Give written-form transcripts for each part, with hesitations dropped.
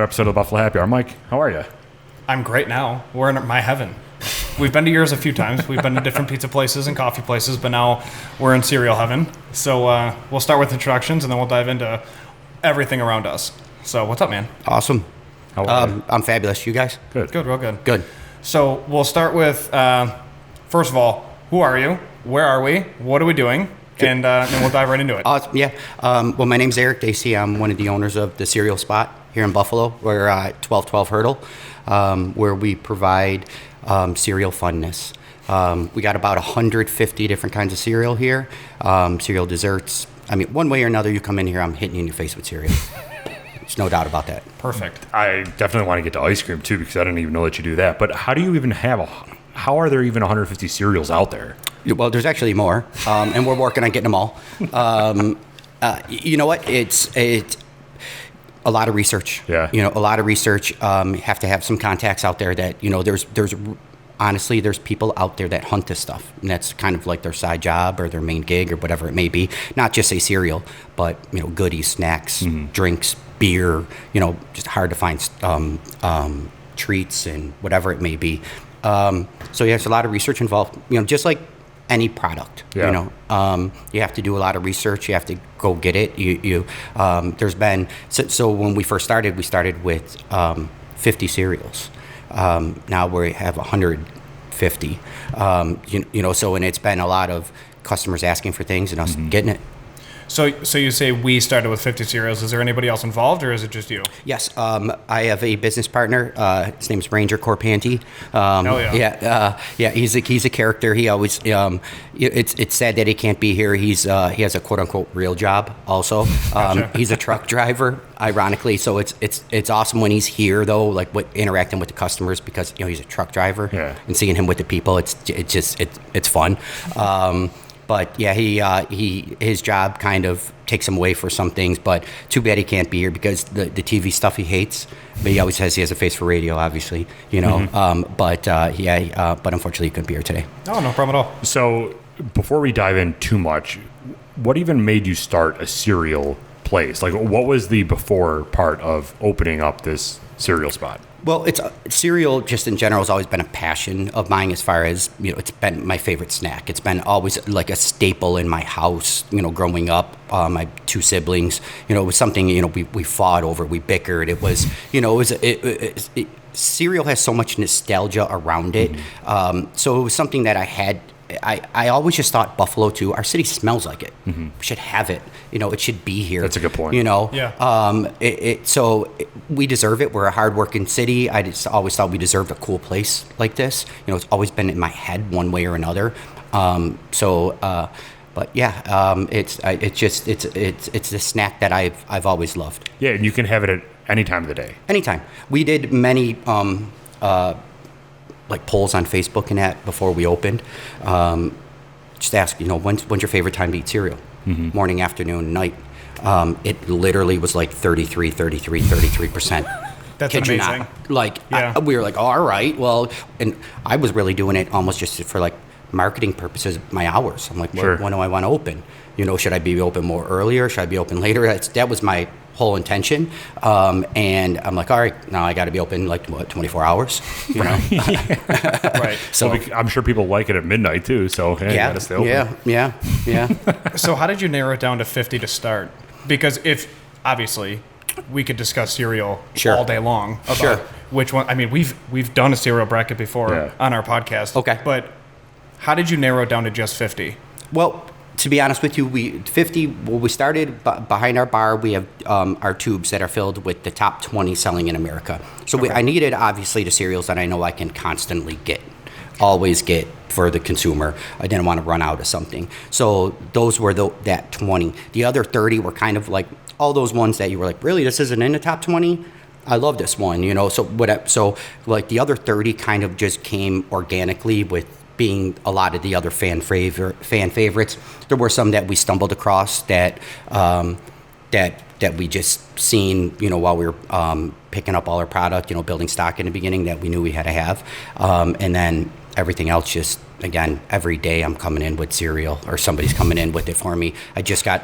another episode of Buffalo Happy Hour. Mike, how are you? I'm great now. We're in my heaven. We've been to yours a few times. We've been to different pizza places and coffee places, but now we're in cereal heaven. So we'll start with introductions, and then we'll dive into everything around us. So what's up, man? Awesome. How are you? I'm fabulous. You guys? Good. Good, real good. Good. So we'll start with, first of all, who are you? Where are we? What are we doing? And then we'll dive right into it. Awesome. Yeah. Well, my name's Eric Dacey. I'm one of the owners of the Cereal Spot here in Buffalo. We're at 1212 Hurdle, where we provide cereal funness. We got about 150 different kinds of cereal here, cereal desserts. I mean, one way or another, you come in here, I'm hitting you in your face with cereal. There's no doubt about that. Perfect. I definitely want to get to ice cream, too, because I didn't even know that you do that. But how do you even how are there even 150 cereals out there? Well, there's actually more, and we're working on getting them all. You know what? It's a lot of research. Yeah. You know, a lot of research. You have to have some contacts out there that, you know, there's honestly, there's people out there that hunt this stuff, and that's kind of like their side job or their main gig or whatever it may be. Not just a cereal, but, you know, goodies, snacks, drinks, beer, you know, just hard to find treats and whatever it may be. So yeah, there's a lot of research involved, you know, just like any product. Yeah. You know, you have to do a lot of research. You have to go get it. There's been, so when we first started, we started with 50 cereals. Now we have 150. You know, so, and it's been a lot of customers asking for things and us getting it. So you say we started with 50 cereals. Is there anybody else involved, or is it just you? Yes, I have a business partner. His name is Ranger Corpanti. Oh yeah. Yeah. He's a character. He always. It's sad that he can't be here. He has a quote unquote real job also. Gotcha. He's a truck driver, ironically. So it's awesome when he's here though, like interacting with the customers, because, you know, he's a truck driver. Yeah. And seeing him with the people, it's fun. But yeah, his job kind of takes him away for some things. But too bad he can't be here because the TV stuff he hates. But he always says he has a face for radio, obviously, you know. But unfortunately he couldn't be here today. Oh, no problem at all. So before we dive in too much, what even made you start a cereal place? Like, what was the before part of opening up this cereal spot? Well, cereal just in general has always been a passion of mine, as far as, you know, it's been my favorite snack. It's been always like a staple in my house, you know, growing up. My two siblings, you know, it was something, you know, we fought over, we bickered. It was, you know, cereal has so much nostalgia around it. So it was something that I had. I always just thought Buffalo too. Our city smells like it. We should have it. You know, it should be here. That's a good point. You know, Yeah. So we deserve it. We're a hardworking city. I just always thought we deserved a cool place like this. You know, it's always been in my head one way or another. But yeah, it's the snack that I've always loved. Yeah, and you can have it at any time of the day. Anytime. We did many like polls on Facebook and that before we opened. Just ask, you know, when's your favorite time to eat cereal? Morning, afternoon, night. It literally was like 33%. That's Kid you amazing. not. Like, Yeah. we were like, all right, well, and I was really doing it almost just for like marketing purposes, my hours. I'm like, Sure. when do I want to open? You know, should I be open more earlier? Should I be open later? That was my whole intention. And I'm like, all right, now I got to be open like, 24 hours? You know? Right. So Well, I'm sure people like it at midnight too. So hey, you gotta stay open. yeah. So how did you narrow it down to 50 to start? Because if, obviously, we could discuss cereal Sure. all day long about Sure. which one. I mean, we've done a cereal bracket before Yeah. on our podcast. Okay. But how did you narrow it down to just 50? Well, to be honest with you, we started behind our bar. We have our tubes that are filled with the top 20 selling in America. So Okay. I needed, obviously, the cereals that I know I can constantly always get for the consumer. I didn't want to run out of something. So those were that 20. The other 30 were kind of like all those ones that you were like, really, this isn't in the top 20? I love this one, you know. So like the other 30 kind of just came organically with being a lot of the other fan favorites. There were some that we stumbled across that we just seen, you know, while we were picking up all our product, you know, building stock in the beginning, that we knew we had to have. And then everything else, just, again, every day I'm coming in with cereal or somebody's coming in with it for me. I just got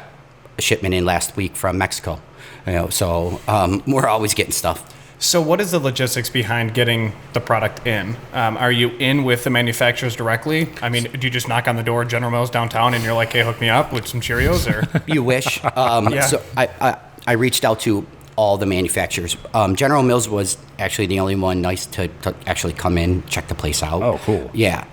a shipment in last week from Mexico, you know, so we're always getting stuff. So what is the logistics behind getting the product in? Are you in with the manufacturers directly? I mean, do you just knock on the door, General Mills downtown, and you're like, hey, hook me up with some Cheerios? Or You wish. Yeah. So I reached out to all the manufacturers. General Mills was actually the only one nice to actually come in, check the place out. Oh, cool. Yeah.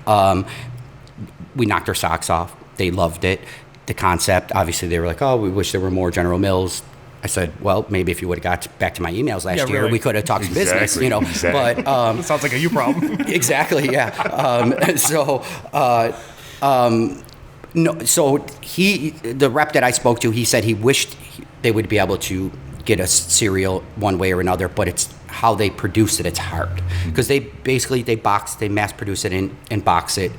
We knocked their socks off. They loved it. The concept, obviously, they were like, oh, we wish there were more General Mills. I said, well, maybe if you would have got back to my emails last year, really. we could have talked business, you know. Exactly. But sounds like a you problem. exactly, yeah. No, so the rep that I spoke to, he said he wished they would be able to get a cereal one way or another, but it's how they produce it. It's hard because they mass produce it and box it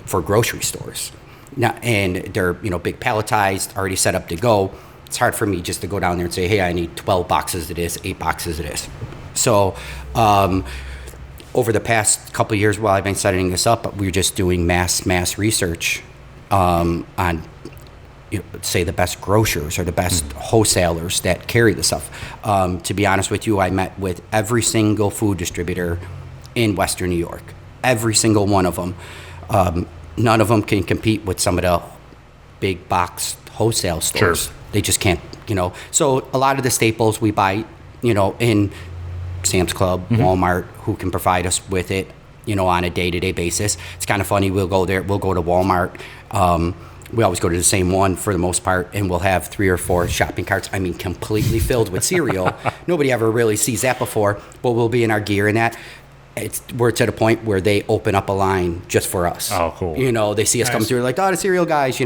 for grocery stores. Now, and they're big palletized, already set up to go. It's hard for me just to go down there and say, hey, I need 12 boxes of this, 8 boxes of this. So over the past couple of years while I've been setting this up, we're just doing mass research on, say, the best grocers or the best wholesalers that carry the stuff. To be honest with you, I met with every single food distributor in Western New York, every single one of them. None of them can compete with some of the big box wholesale stores. Sure. They just can't, So a lot of the staples we buy, in Sam's Club, Walmart, who can provide us with it, on a day-to-day basis. It's kind of funny. We'll go there. We'll go to Walmart. We always go to the same one for the most part, and we'll have 3 or 4 shopping carts. I mean, completely filled with cereal. Nobody ever really sees that before. But we'll be in our gear and that. We're to the point where they open up a line just for us. Oh, cool. They see us come through like, oh, the cereal guys,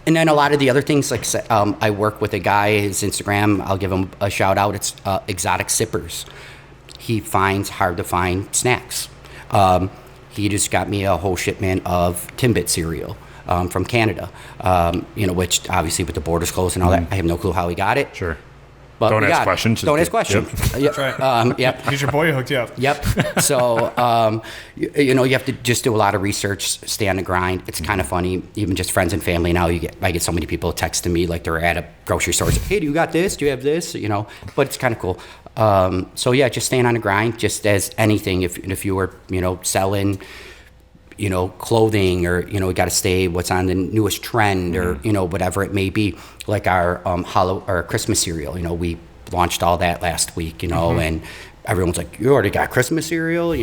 And then a lot of the other things, like I work with a guy, his Instagram, I'll give him a shout out. It's Exotic Sippers. He finds hard to find snacks. He just got me a whole shipment of Timbit cereal from Canada, which obviously with the borders closed and all that, I have no clue how he got it. Sure. But Don't ask questions. Don't ask questions. Yep. That's right. Yep. He's your boy who hooked you up. Yep. So, you have to just do a lot of research, stay on the grind. It's kind of funny, even just friends and family now. I get so many people texting me like they're at a grocery store. Hey, do you got this? Do you have this? But it's kind of cool. So yeah, just staying on the grind, just as anything. If you were, selling, clothing, or we got to stay what's on the newest trend, or whatever it may be. Like our Christmas cereal, we launched all that last week, and everyone's like, you already got Christmas cereal,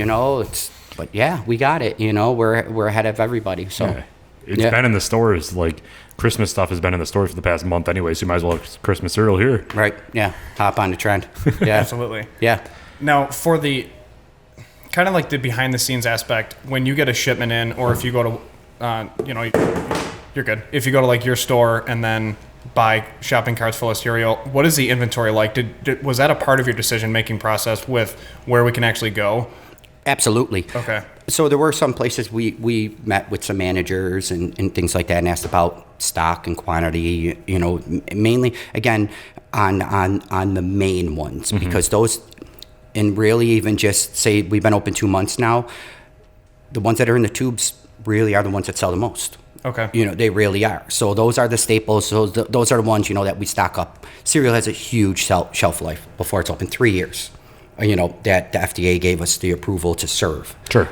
but yeah, we got it, we're ahead of everybody. So Yeah. It's been in the stores, like Christmas stuff has been in the stores for the past month anyway, so you might as well have Christmas cereal here. Right. Yeah. Hop on the trend. Yeah. Absolutely. Yeah. Now, for the kind of like the behind the scenes aspect, when you get a shipment in, or if you go to, you're good. If you go to like your store and then buy shopping carts full of cereal, what is the inventory like? Was that a part of your decision making process with where we can actually go? Absolutely. Okay. So there were some places we met with some managers and things like that and asked about stock and quantity, mainly again on the main ones, because those, and really even just say we've been open 2 months now, the ones that are in the tubes really are the ones that sell the most. Okay. They really are. So those are the staples. So those are the ones, that we stock up. Cereal has a huge shelf life before it's open, 3 years. That the FDA gave us the approval to serve. Sure.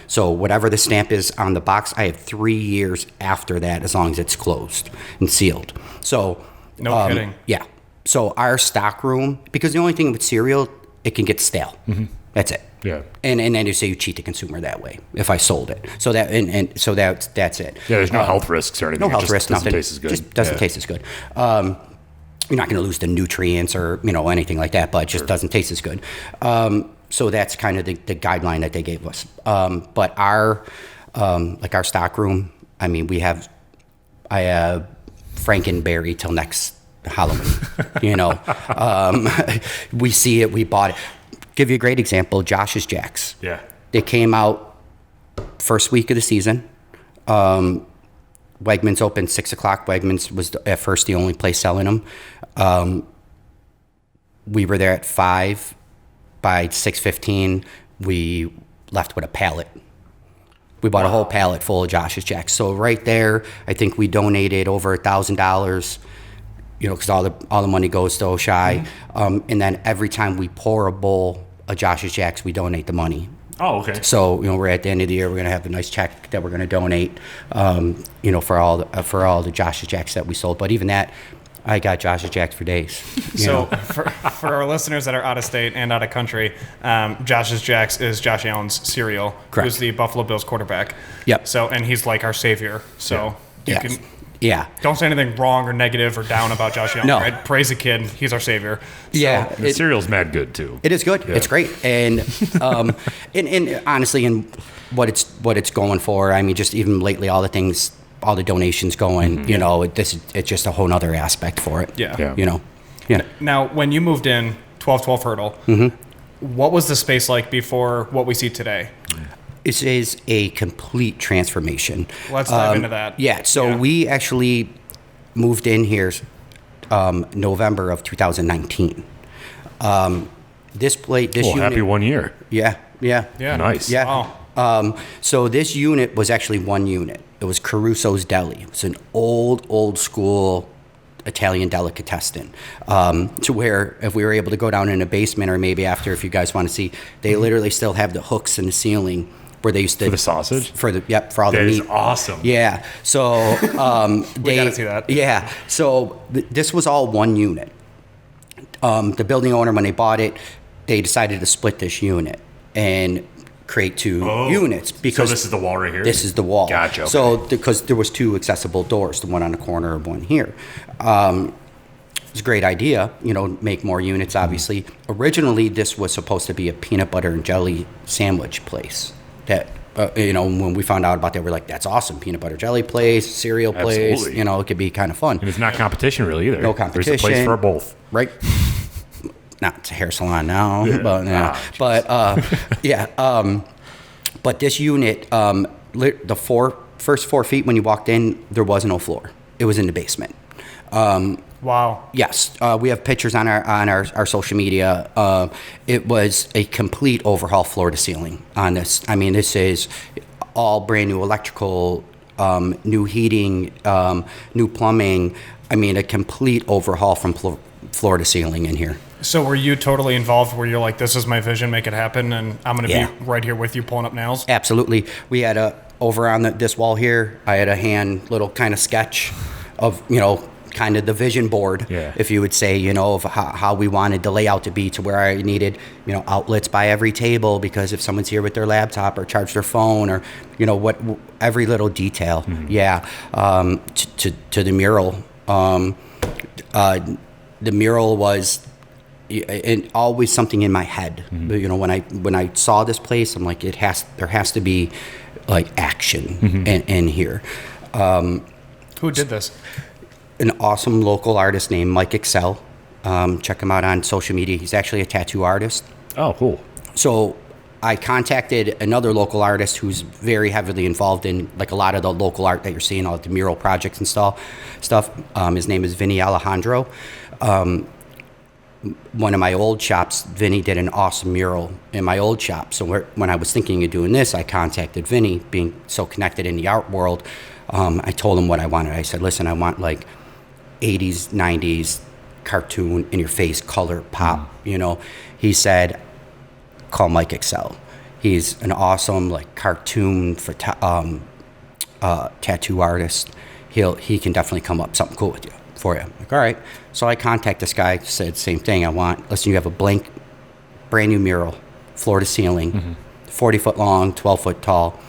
So whatever the stamp is on the box, I have 3 years after that, as long as it's closed and sealed. So No kidding. Yeah. So our stock room, because the only thing with cereal, it can get stale. That's it. Yeah. And then they say you cheat the consumer that way if I sold it. So that and so that's it. Yeah, there's no health risks or anything. No health risks, nothing. Taste as good. Just doesn't taste as good. You're not going to lose the nutrients or anything like that, but it just doesn't taste as good. So that's kind of the guideline that they gave us. But our like our stock room, I mean, I have Frankenberry till next Halloween. We see it, we bought it. Give you a great example, Josh's Jacks. Yeah. They came out first week of the season. Wegmans opened 6 o'clock. Wegmans was at first the only place selling them. We were there at 5. By 6:15, we left with a pallet. We bought a whole pallet full of Josh's Jacks. So right there, I think we donated over $1,000 because all the money goes to Oshai. And then every time we pour a bowl of Josh's Jacks, we donate the money. Oh, okay. So we're at the end of the year, we're gonna have a nice check that we're gonna donate, for all the Josh's Jacks that we sold. But even that, I got Josh's Jacks for days. So for our listeners that are out of state and out of country, Josh's Jacks is Josh Allen's cereal, Correct. who's the Buffalo Bills quarterback. Yep. So, and he's like our savior. So you Yes. can Yeah. don't say anything wrong or negative or down about Josh Allen. No. Right? Praise the kid. He's our savior. So, Yeah. The cereal's mad good too. It is good. Yeah. It's great, and and honestly, in what it's going for. I mean, just even lately, all the donations going. It's just a whole nother aspect for it. Yeah. Yeah. Now, when you moved in, 12-12 hurdle, what was the space like before what we see today? This is a complete transformation. Let's dive into that. Yeah. So we actually moved in here November of 2019. This unit. Happy 1 year. Yeah. Yeah. Yeah. Nice. Yeah. Wow. So this unit was actually one unit. It was Caruso's Deli. It's an old school Italian delicatessen. To where if we were able to go down in a basement, or maybe after, if you guys want to see, they literally still have the hooks in the ceiling where they used to For the sausage? for all the That meat. is awesome. Yeah. So they gotta see that. Yeah. So this was all one unit. The building owner, when they bought it, they decided to split this unit and create two units, because So this is the wall right here? This is the wall. Gotcha. Okay. So because there was two accessible doors, the one on the corner and one here. It was a great idea, make more units, obviously. Originally, this was supposed to be a peanut butter and jelly sandwich place. That, when we found out about that, we're like, that's awesome. Peanut butter jelly place, cereal place, Absolutely. it could be kind of fun. And it's not competition really either. No There's a competition. place for both. Right? Not it's a hair salon now, Yeah. but but this unit, the first 4 feet when you walked in, there was no floor. It was in the basement. Wow. Yes, we have pictures on our social media. It was a complete overhaul, floor to ceiling on this. I mean, this is all brand new electrical, new heating, new plumbing. I mean, a complete overhaul from floor to ceiling in here. So were you totally involved where you're like, this is my vision, make it happen, and I'm going to Yeah. be right here with you pulling up nails? Absolutely. We had over on this wall here, I had a little kind of sketch of, kind of the vision board, Yeah. if you would say, of how we wanted the layout to be, to where I needed, outlets by every table, because if someone's here with their laptop or charge their phone, or, every little detail. Mm-hmm. Yeah. To the mural. The mural was always something in my head. Mm-hmm. When I saw this place, I'm like, there has to be like action in here. Who did this? An awesome local artist named Mike Excel. Check him out on social media. He's actually a tattoo artist. Oh, cool. So I contacted another local artist who's very heavily involved in like a lot of the local art that you're seeing, all the mural projects and stuff. His name is Vinny Alejandro. One of my old shops, Vinny did an awesome mural in my old shop. So when I was thinking of doing this, I contacted Vinny, being so connected in the art world. I told him what I wanted. I said, listen, I want like 80s, 90s cartoon in your face, color pop, He said, call Mike Excel. He's an awesome like cartoon tattoo artist. He can definitely come up something cool for you. Like, all right. So I contact this guy, said same thing. Listen, you have a blank, brand new mural, floor to ceiling, 40 foot long, 12 foot tall.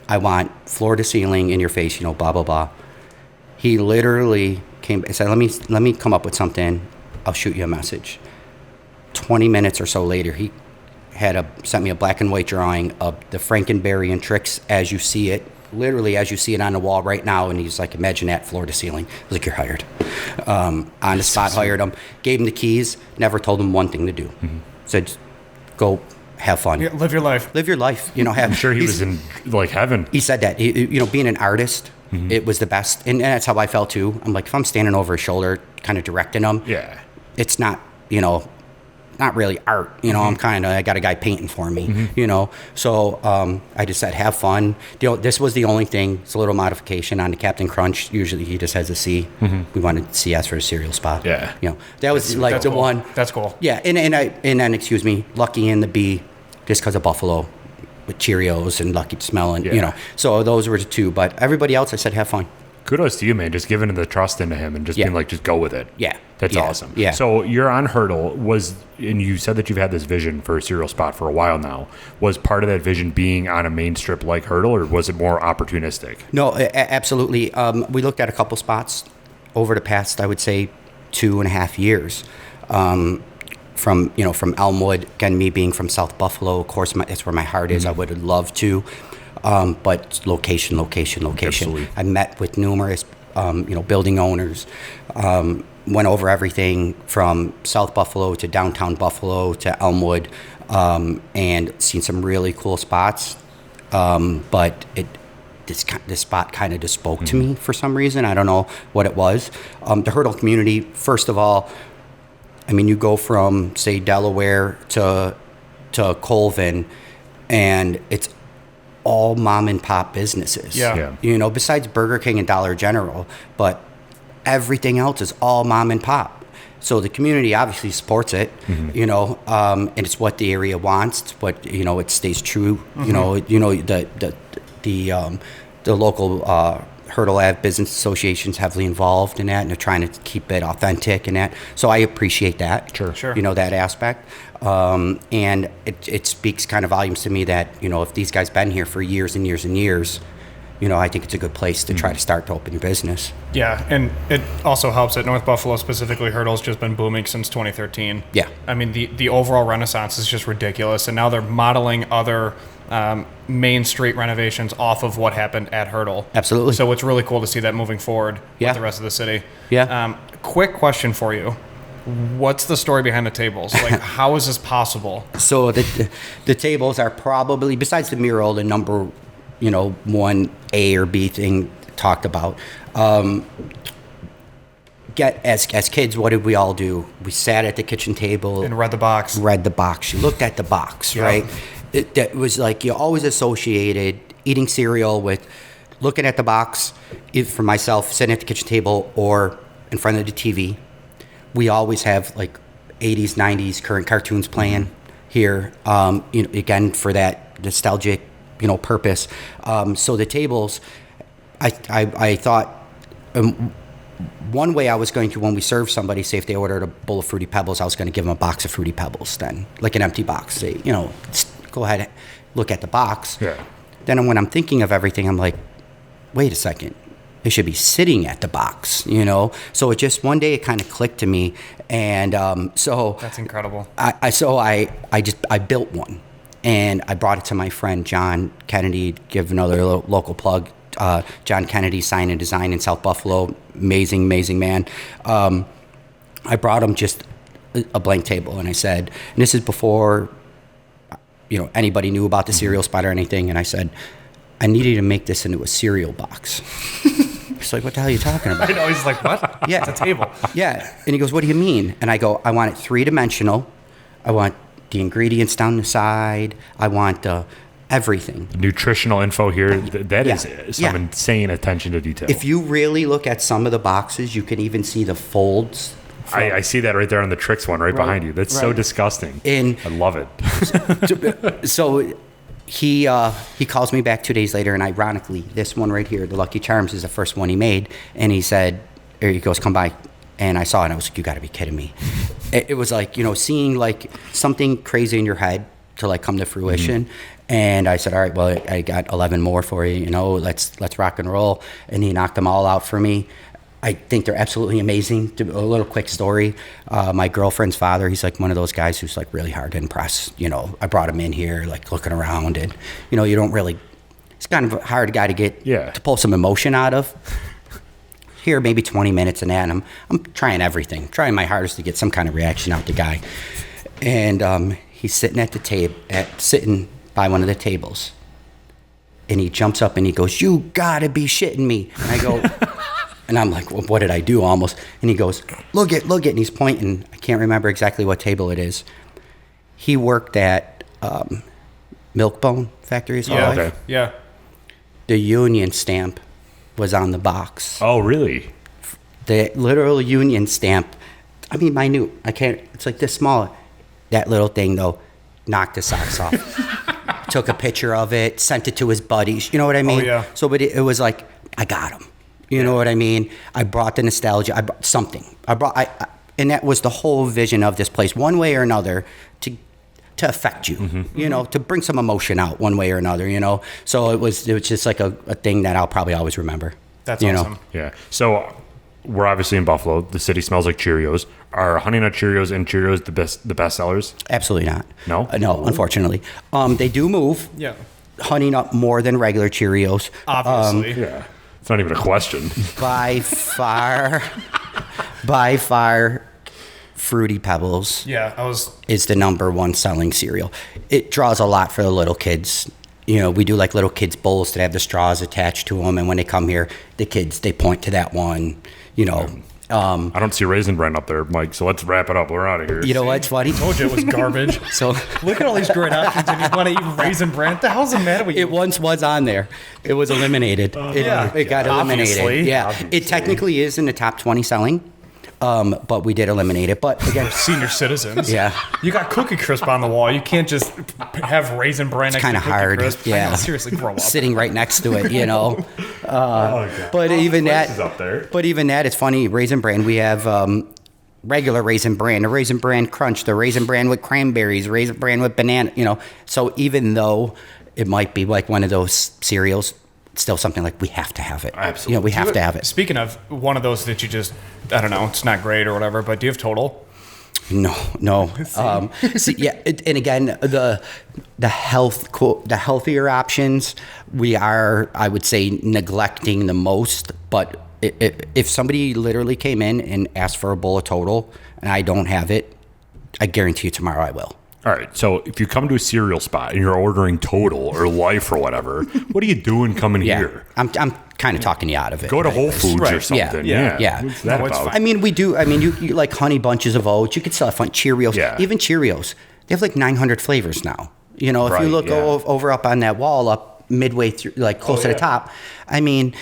I want floor to ceiling in your face, blah, blah, blah. He literally came and said, let me come up with something. I'll shoot you a message. 20 minutes or so later, he sent me a black and white drawing of the Frankenberry tricks as you see it, literally as you see it on the wall right now. And he's like, imagine that, floor to ceiling. I was like, you're hired. On the spot, hired him, gave him the keys, never told him one thing to do. Said, go have fun. Yeah, live your life. Live your life. I'm sure he was in like heaven. He said that, being an artist, it was the best. And that's how I felt too. I'm like, if I'm standing over his shoulder, kind of directing him, Yeah. it's not, not really art, I got a guy painting for me, So I just said, have fun. This was the only thing. It's a little modification on the Captain Crunch. Usually he just has a C. We wanted CS for a cereal spot. Yeah. That was That's the cool. one. That's cool. Yeah, and then excuse me, Lucky in the B, just because of Buffalo, with Cheerios and Lucky Smelling, So those were the two. But everybody else, I said, have fun. Kudos to you, man. Just giving the trust into him and just being like, just go with it. Yeah. That's Yeah. awesome. Yeah. So you're on Hurdle. And you said that you've had this vision for a cereal spot for a while now. Was part of that vision being on a main strip like Hurdle, or was it more opportunistic? No, absolutely. We looked at a couple spots over the past, I would say, 2.5 years. From Elmwood, again, me being from South Buffalo, of course, that's where my heart is. I would have loved to. But location. Absolutely. I met with numerous, building owners, went over everything from South Buffalo to downtown Buffalo to Elmwood, and seen some really cool spots. But this spot kind of just spoke to me for some reason. I don't know what it was. The Hurdle community, first of all, you go from, say, Delaware to Colvin, and it's all mom and pop businesses. Yeah. Besides Burger King and Dollar General, but everything else is all mom and pop. So the community obviously supports it, and it's what the area wants. It's what it stays true. The local Hurdle Ave business associations heavily involved in that, and they're trying to keep it authentic and that. So I appreciate that. Sure. That aspect. And it speaks kind of volumes to me that, if these guys been here for years and years and years, I think it's a good place to try to open your business. Yeah, and it also helps that North Buffalo, specifically Hurdle's just been booming since 2013. Yeah. The overall renaissance is just ridiculous, and now they're modeling other main street renovations off of what happened at Hurdle. Absolutely. So it's really cool to see that moving forward with the rest of the city. Yeah. Quick question for you. What's the story behind the tables? Like, how is this possible? So the tables are probably, besides the mural, the number, 1 A or B thing talked about. As kids, what did we all do? We sat at the kitchen table And read the box. You looked at the box, right? That was like, you always associated eating cereal with looking at the box. Either for myself, sitting at the kitchen table or in front of the TV. We always have like 80s, 90s current cartoons playing here, again, for that nostalgic, purpose. So the tables, I thought, one way I was going to, when we serve somebody, say if they ordered a bowl of Fruity Pebbles, I was going to give them a box of Fruity Pebbles then, like an empty box. Say, go ahead, look at the box. Yeah. Then when I'm thinking of everything, I'm like, wait a second. They should be sitting at the box, So it just, one day it kind of clicked to me. And so... That's incredible. I built one. And I brought it to my friend, John Kennedy, give another local plug. John Kennedy, Sign and Design in South Buffalo. Amazing, amazing man. I brought him just a blank table. And I said, and this is before, anybody knew about the cereal spot or anything. And I said, I need you to make this into a cereal box. He's like, what the hell are you talking about? I know, he's like, what? Yeah. It's a table. Yeah. And he goes, what do you mean? And I go, I want it 3-dimensional. I want the ingredients down the side. I want everything. Nutritional info here. That is some Yeah. insane attention to detail. If you really look at some of the boxes, you can even see the folds. I see that right there on the Tricks one right behind you. That's so right. disgusting. And I love it. so he calls me back 2 days later, and ironically, this one right here, the Lucky Charms, is the first one he made. And he said, or he goes, come by. And I saw it, and I was like, you got to be kidding me. It was like, seeing like something crazy in your head to like come to fruition. And I said, all right, well, I got 11 more for you, let's rock and roll. And he knocked them all out for me. I think they're absolutely amazing. A little quick story. My girlfriend's father, he's like one of those guys who's like really hard to impress. I brought him in here, like looking around, and you don't really. It's kind of a hard guy to get to pull some emotion out of. Here, maybe 20 minutes, and I'm trying everything, trying my hardest to get some kind of reaction out the guy. And he's sitting at the table, sitting by one of the tables, and he jumps up and he goes, "You gotta be shitting me!" And I go. And I'm like, well, what did I do almost? And he goes, look it. And he's pointing. I can't remember exactly what table it is. He worked at Milk-Bone Factory. His whole Yeah. life. Okay. Yeah. The Union stamp was on the box. Oh, really? The literal Union stamp. I mean, minute. I can't. It's like this small. That little thing though, knocked his socks off. Took a picture of it, sent it to his buddies. You know what I mean? yeah. So, but it was like, I got him. You know what I mean? I brought the nostalgia. I brought something. And that was the whole vision of this place, one way or another, to affect you. You know, to bring some emotion out, one way or another. You know, so it was just like a thing that I'll probably always remember. That's you awesome. know? Yeah. So we're obviously in Buffalo. The city smells like Cheerios. Are Honey Nut Cheerios and Cheerios the best sellers? Absolutely not. No? No, unfortunately. They do move. Yeah. Honey Nut more than regular Cheerios. Obviously. Yeah. It's not even a question. By far, Fruity Pebbles Yeah. is the number one selling cereal. It draws a lot for the little kids. You know, we do like little kids bowls that have the straws attached to them, and when they come here, the kids, they point to that one. You know, I don't see Raisin Bran up there, Mike. So let's wrap it up. We're out of here. you know what's funny? Told you it was garbage. So Look at all these great options, and you want to eat Raisin Bran? What the hell's the matter with you? it once was on there. It was eliminated. It got eliminated. Obviously. Yeah, Obviously. it technically is in the top 20 selling, but we did eliminate it. But again, Senior citizens. Yeah. You got Cookie Crisp on the wall. You can't just have Raisin Bran next to kinda Cookie hard, Crisp. I yeah. know, seriously, grow up. sitting right next to it, you know. Oh, God. But even that, Places up there. but even that, it's funny. Raisin Bran, we have regular Raisin Bran, the Raisin Bran Crunch, the Raisin Bran with cranberries, Raisin Bran with banana. You know, so even though it might be like one of those cereals, it's still something like we have to have it. Absolutely. You know, we have to have it. Speaking of one of those that you just, I don't know, it's not great or whatever, but do you have Total? No. See, yeah, and again, the healthier options we are, I would say, neglecting the most. But if somebody literally came in and asked for a bowl of Total and I don't have it, I guarantee you tomorrow I will. All right. So if you come to a cereal spot and you're ordering Total or Life or whatever, what are you doing coming Yeah, here? I'm kind of talking you out of it. Go to right? Whole Foods or Right. something. Yeah. What's that No, it's about? fine. I mean, we do. I mean, you like Honey Bunches of Oats. You could still have fun Cheerios. Yeah. Even Cheerios, they have like 900 flavors now. You know, if Right, you look yeah. over up on that wall, up midway through, like close to the top, I mean,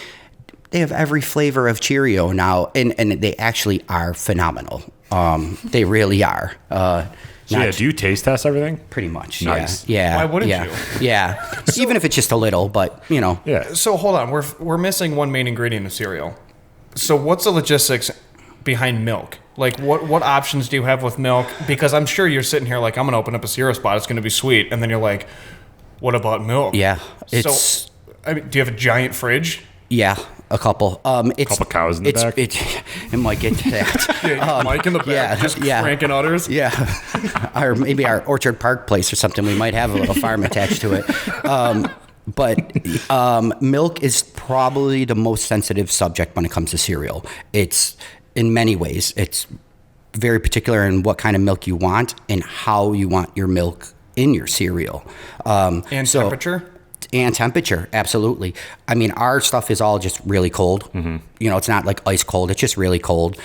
they have every flavor of Cheerio now, and they actually are phenomenal. They really are. So yeah, do you taste test everything? Pretty much. Nice. Yeah. Why wouldn't yeah, you? Yeah. Even if it's just a little, but you know. Yeah. So hold on, we're missing one main ingredient of cereal. So what's the logistics behind milk? Like what options do you have with milk? Because I'm sure you're sitting here like, I'm gonna open up a cereal spot, it's gonna be sweet, and then you're like, what about milk? Yeah. It's. So I mean, do you have a giant fridge? Yeah, a couple. It's Couple cows in the back? It might get to that. Yeah, Mike in the back, just cranking udders. Yeah, or maybe our Orchard Park place or something. We might have a little farm attached to it. But milk is probably the most sensitive subject when it comes to cereal. It's in many ways. It's very particular in what kind of milk you want and how you want your milk in your cereal. And temperature? And temperature, absolutely. I mean, our stuff is all just really cold. Mm-hmm. You know, it's not like ice cold. It's just really cold.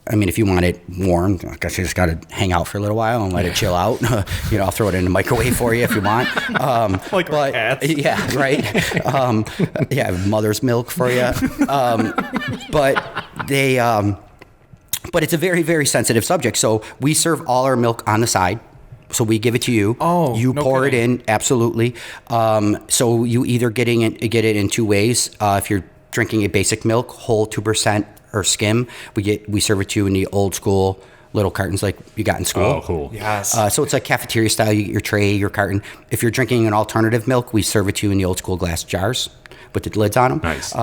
I mean, if you want it warm, I guess you just got to hang out for a little while and let it chill out. You know, I'll throw it in the microwave for you if you want. Like our cats. Yeah, right. Yeah, mother's milk for you. But they, but it's a very, very sensitive subject. So we serve all our milk on the side. So we give it to you. Oh, you no pour kidding. it in, absolutely. So you either get it in two ways. If you're drinking a basic milk, whole 2% or skim, we serve it to you in the old school little cartons like you got in school. Oh, cool. Yes. So it's like cafeteria style. You get your tray, your carton. If you're drinking an alternative milk, we serve it to you in the old school glass jars with the lids on them. Nice.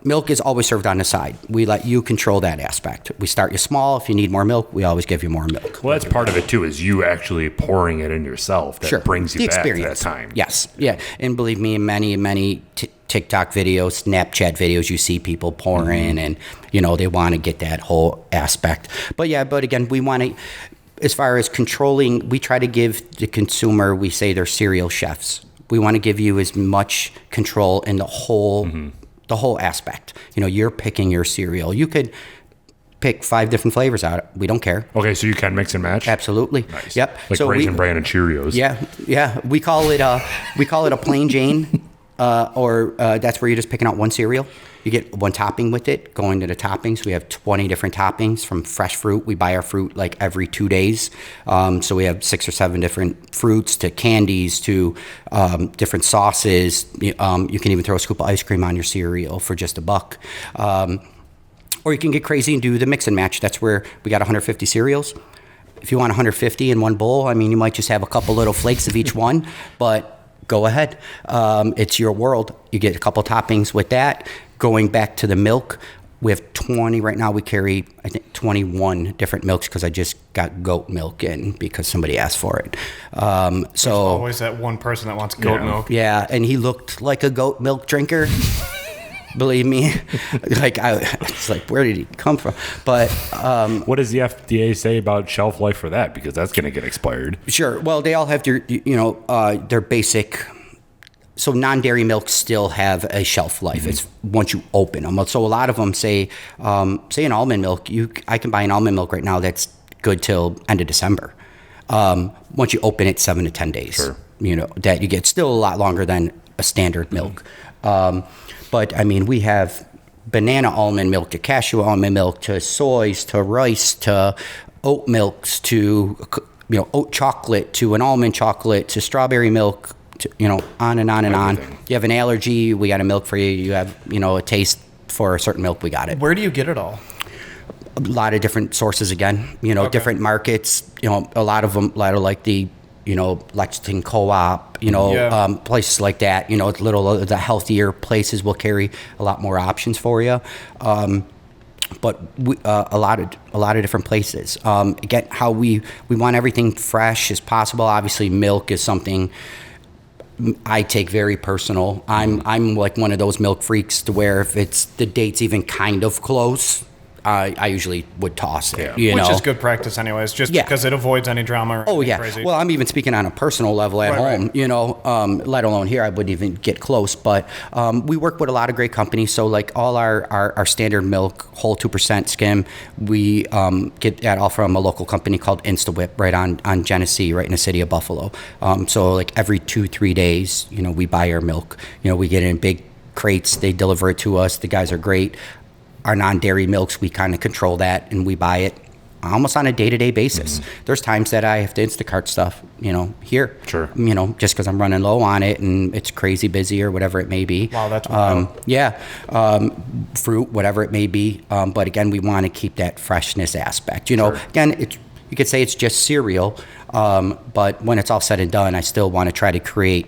Milk is always served on the side. We let you control that aspect. We start you small. If you need more milk, we always give you more milk. Well, that's part of it too, is you actually pouring it in yourself that brings you The back experience. to that time. Yes, yeah, and believe me, in many TikTok videos, Snapchat videos, you see people pouring, and you know they want to get that whole aspect. But again, we want to, as far as controlling, we try to give the consumer. We say they're cereal chefs. We want to give you as much control in the whole. The whole aspect. You know, you're picking your cereal. You could pick 5 different flavors out. We don't care. Okay, so you can mix and match? Absolutely. Nice. Yep. Like Raisin Bran and Cheerios. Yeah. We call it a plain Jane, or that's where you're just picking out one cereal. You get one topping with it. Going to the toppings, we have 20 different toppings from fresh fruit. We buy our fruit like every 2 days. So we have 6 or 7 different fruits to candies to different sauces. You can even throw a scoop of ice cream on your cereal for just $1. Or you can get crazy and do the mix and match. That's where we got 150 cereals. If you want 150 in one bowl, I mean, you might just have a couple little flakes of each one, but go ahead. It's your world. You get a couple toppings with that. Going back to the milk, we have 20 right now. We carry, I think, 21 different milks because I just got goat milk in because somebody asked for it. There's always that one person that wants goat milk. Yeah, and he looked like a goat milk drinker. Believe me, it's like, where did he come from? But what does the FDA say about shelf life for that? Because that's going to get expired. Sure. Well, they all have their basic. So non-dairy milks still have a shelf life. It's once you open them. So a lot of them say an almond milk. I can buy an almond milk right now that's good till end of December. Once you open it, 7 to 10 days. Sure. That you get still a lot longer than a standard milk. But I mean, we have banana almond milk to cashew almond milk to soys to rice to oat milks to oat chocolate to an almond chocolate to strawberry milk. On and on and Everything. on. You have an allergy, we got a milk for you. You have, a taste for a certain milk, we got it. Where do you get it all? A lot of different sources again, Okay. different markets, a lot of them, like the, Lexington Co-op, places like that, the healthier places will carry a lot more options for you. But a lot of different places. Again, how we want everything fresh as possible. Obviously, milk is something I take very personal. I'm like one of those milk freaks to where if it's the date's even kind of close, I usually would toss it. Yeah. Which is good practice anyways, just because it avoids any drama or anything crazy. Well, I'm even speaking on a personal level at home, right. Let alone here. I wouldn't even get close. But we work with a lot of great companies. So like all our standard milk, whole 2% skim, we get that all from a local company called InstaWhip right on Genesee, right in the city of Buffalo. So like every 2-3 days, we buy our milk. We get it in big crates. They deliver it to us. The guys are great. Our non-dairy milks, we kind of control that, and we buy it almost on a day-to-day basis. There's times that I have to Instacart stuff, here. Sure. Just because I'm running low on it and it's crazy busy or whatever it may be. Wow, that's wild. Fruit, whatever it may be. But again, we want to keep that freshness aspect. Sure. Again, you could say it's just cereal, but when it's all said and done, I still want to try to create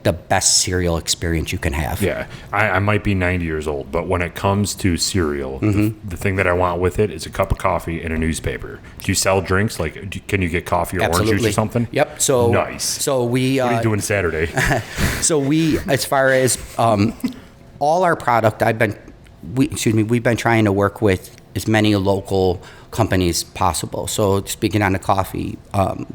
the best cereal experience you can have. Yeah, I might be 90 years old, but when it comes to cereal, the thing that I want with it is a cup of coffee and a newspaper. Do you sell drinks? Can you get coffee or orange juice or something? Yep. So nice. So we. What are you doing Saturday? So as far as all our product, we've been trying to work with as many local companies possible. So speaking on the coffee,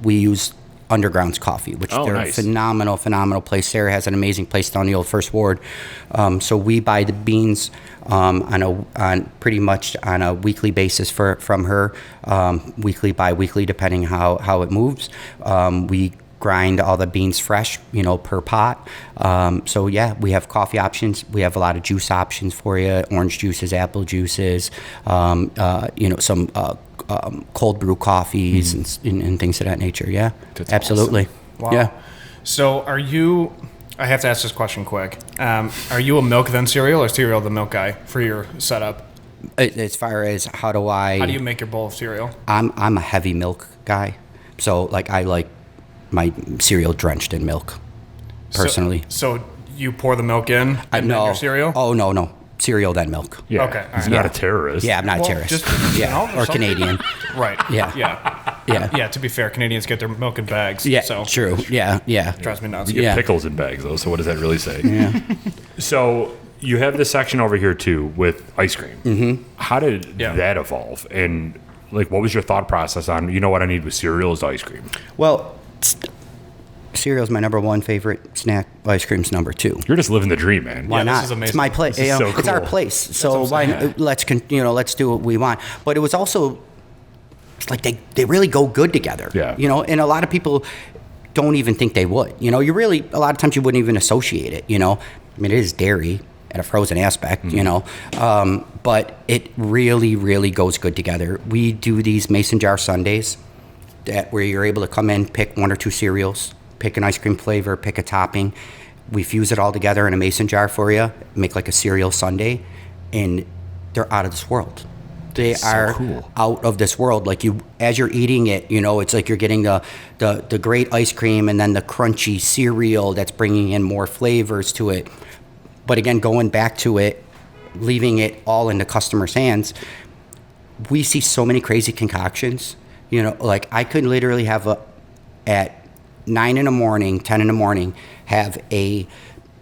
we use Underground's Coffee, which they're nice. a phenomenal place. Sarah has an amazing place down the Old First Ward. So we buy the beans on pretty much on a weekly basis from her, weekly, bi-weekly, depending how it moves. We grind all the beans fresh, per pot. So yeah, we have coffee options. We have a lot of juice options for you: orange juices, apple juices, some cold brew coffees and things of that nature. Yeah, That's absolutely. Awesome. Wow. Yeah. So are you? I have to ask this question quick. Are you a milk then cereal or cereal the milk guy for your setup? As far as how do you make your bowl of cereal? I'm a heavy milk guy, so I like my cereal drenched in milk, personally. So you pour the milk in and then your cereal? Oh no, cereal then milk. Yeah. Okay, all He's right. not a terrorist. Yeah, I'm not a terrorist. Or Canadian. Right. Yeah. Yeah. Yeah. To be fair, Canadians get their milk in bags. Yeah, So true. Yeah. drives me nuts. You get Yeah. pickles in bags, though, so what does that really say? Yeah. So you have this section over here, too, with ice cream. Mm-hmm. How did that evolve? And, what was your thought process on, what I need with cereal is ice cream? Well, cereal is my number one favorite snack ice cream's number 2. You're just living the dream, man. Why Yeah, this not? is amazing. It's my place. This is so It's our cool. place. So what I'm saying. let's do what we want. But it was also it's like they really go good together. Yeah. And a lot of people don't even think they would. You really a lot of times you wouldn't even associate it. I mean, it is dairy at a frozen aspect. But it really, really goes good together. We do these mason jar sundaes where you're able to come in, pick 1 or 2 cereals, pick an ice cream flavor, pick a topping. We fuse it all together in a mason jar for you, make like a cereal sundae, and they're out of this world. They are cool. out of this world. Like as you're eating it, it's like you're getting the great ice cream and then the crunchy cereal that's bringing in more flavors to it. But again, going back to it, leaving it all in the customer's hands, we see so many crazy concoctions. Like I could literally have at 9 in the morning, 10 in the morning, have a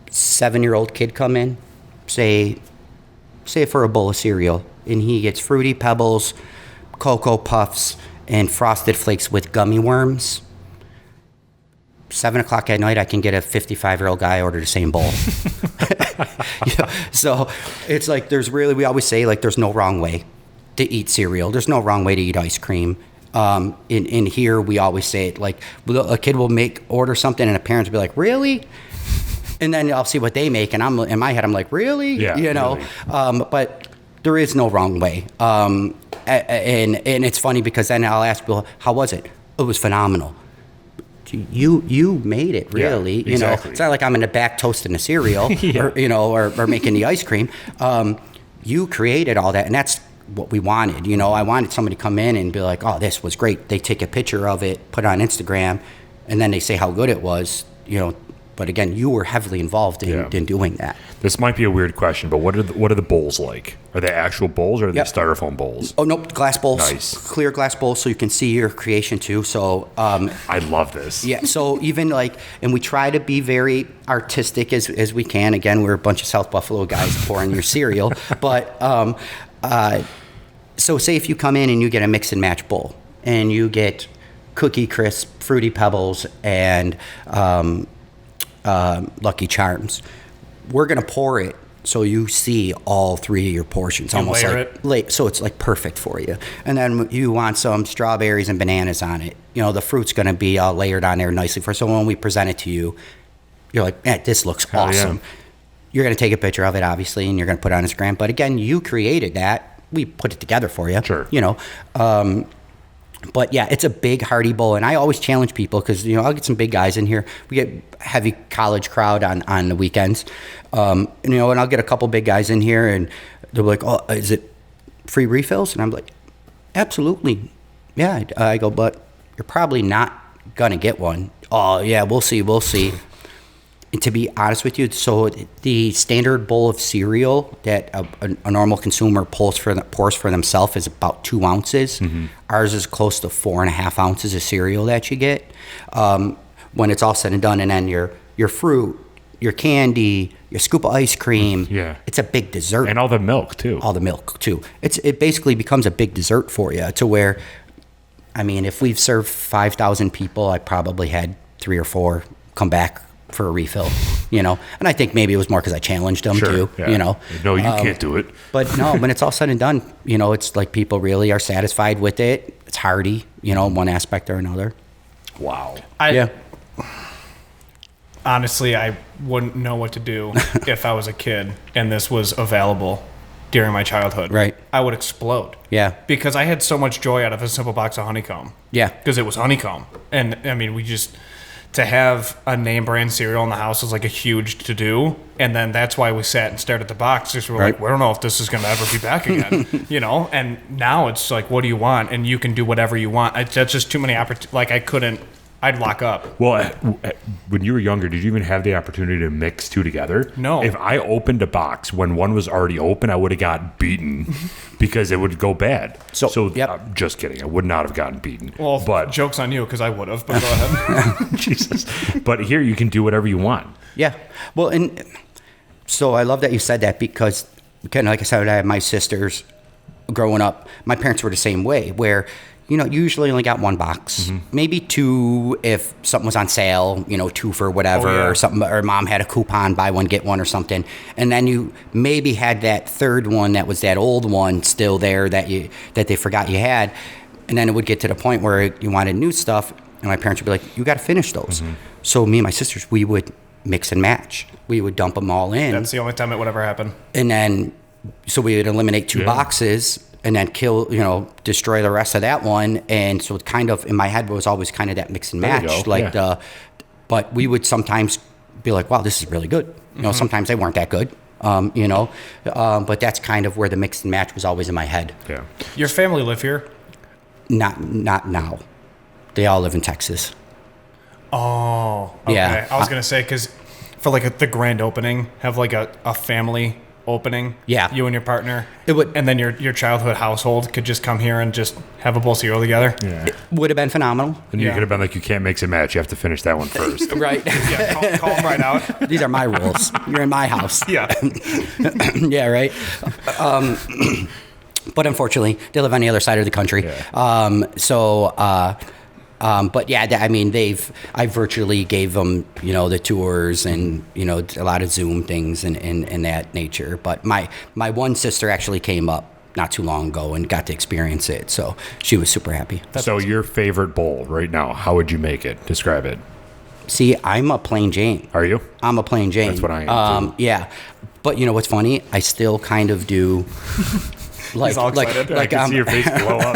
7-year-old kid come in, say for a bowl of cereal, and he gets Fruity Pebbles, Cocoa Puffs, and Frosted Flakes with gummy worms. 7 o'clock at night, I can get a 55-year-old guy order the same bowl. So it's like we always say, like, there's no wrong way to eat cereal. There's no wrong way to eat ice cream. In here, we always say it, like, a kid will order something, and the parents will be like, really? And then I'll see what they make, and in my head, I'm like, really? Yeah, really. But there is no wrong way. And it's funny because then I'll ask people, how was it? It was phenomenal. You made it, really. Yeah, exactly. It's not like I'm in the back toasting the cereal or making the ice cream. You created all that, and that's what we wanted. I wanted somebody to come in and be like, oh, this was great. They take a picture of it, put it on Instagram, and then they say how good it was. But again, you were heavily involved in doing that. This might be a weird question, but what are the bowls like? Are they actual bowls or are they styrofoam bowls? Oh, nope, glass bowls. Nice. Clear glass bowls so you can see your creation too. So I love this. yeah, so even and we try to be very artistic as we can. Again, we're a bunch of South Buffalo guys pouring your cereal. But so say if you come in and you get a mix and match bowl and you get Cookie Crisp, Fruity Pebbles, and Lucky Charms, we're going to pour it so you see all 3 of your portions. You almost layer like so it's like perfect for you. And then you want some strawberries and bananas on it. The fruit's going to be all layered on there nicely for. So when we present it to you, you're like, this looks awesome. Yeah. You're going to take a picture of it, obviously, and you're going to put it on Instagram. But again, you created that. We put it together for you. Sure. But yeah, it's a big hearty bowl, and I always challenge people because I'll get some big guys in here. We get heavy college crowd on the weekends, and I'll get a couple big guys in here, and they're like, "Oh, is it free refills?" And I'm like, "Absolutely, yeah." I go, "But you're probably not gonna get one." Oh yeah, we'll see. And to be honest with you, so the standard bowl of cereal that a normal consumer pours for themselves is about 2 ounces. Mm-hmm. Ours is close to 4.5 ounces of cereal that you get when it's all said and done. And then your fruit, your candy, your scoop of ice cream. Yeah. It's a big dessert. And all the milk, too. All the milk, too. It basically becomes a big dessert for you to where, I mean, if we've served 5,000 people, I probably had 3 or 4 come back for a refill, and I think maybe it was more because I challenged them too, yeah. No, you can't do it. But no, when it's all said and done, it's like people really are satisfied with it. It's hearty, one aspect or another. Wow. Honestly, I wouldn't know what to do if I was a kid and this was available during my childhood. Right. I would explode. Yeah. Because I had so much joy out of a simple box of Honeycomb. Yeah. Because it was Honeycomb. And I mean, to have a name brand cereal in the house was like a huge to do. And then that's why we sat and stared at the box because we were like, we don't know if this is going to ever be back again, And now it's like, what do you want? And you can do whatever you want. That's just too many opportunities. Like I'd lock up. Well, when you were younger, did you even have the opportunity to mix 2 together? No. If I opened a box when one was already open, I would have got beaten because it would go bad. So yep. Just kidding. I would not have gotten beaten. Well, but joke's on you because I would have, but go ahead. Jesus. But here you can do whatever you want. Yeah. Well, and so I love that you said that because, kind of like I said, I have my sisters growing up. My parents were the same way where, you usually only got one box, maybe two if something was on sale, two for whatever or something, or mom had a coupon, buy one, get one or something. And then you maybe had that third one that was that old one still there that they forgot you had. And then it would get to the point where you wanted new stuff, and my parents would be like, you got to finish those. So me and my sisters, we would mix and match. We would dump them all in. That's the only time it would ever happen. And then, so we would eliminate two boxes and then destroy the rest of that one. And so it kind of, in my head, was always kind of that mix and match. But we would sometimes be like, wow, this is really good. Sometimes they weren't that good. But that's kind of where the mix and match was always in my head. Yeah. Your family live here? Not now. They all live in Texas. Oh, okay. Yeah. I was going to say, because for like the grand opening, have like a family opening. Yeah. You and your partner. It would. And then your childhood household could just come here and just have a bowl of cereal together. Yeah. It would have been phenomenal. And you could have been like, you can't mix and match. You have to finish that one first. Right. Yeah, call them right out. These are my rules. You're in my house. Yeah. Yeah, right. But unfortunately, they live on the other side of the country. Yeah. But yeah, I mean, I virtually gave them, the tours and, a lot of Zoom things and that nature. But my one sister actually came up not too long ago and got to experience it. So she was super happy. So your favorite bowl right now, how would you make it? Describe it. See, I'm a plain Jane. Are you? I'm a plain Jane. That's what I am, too. Yeah. But what's funny? I still kind of do... He's all excited. I can see your face blow up.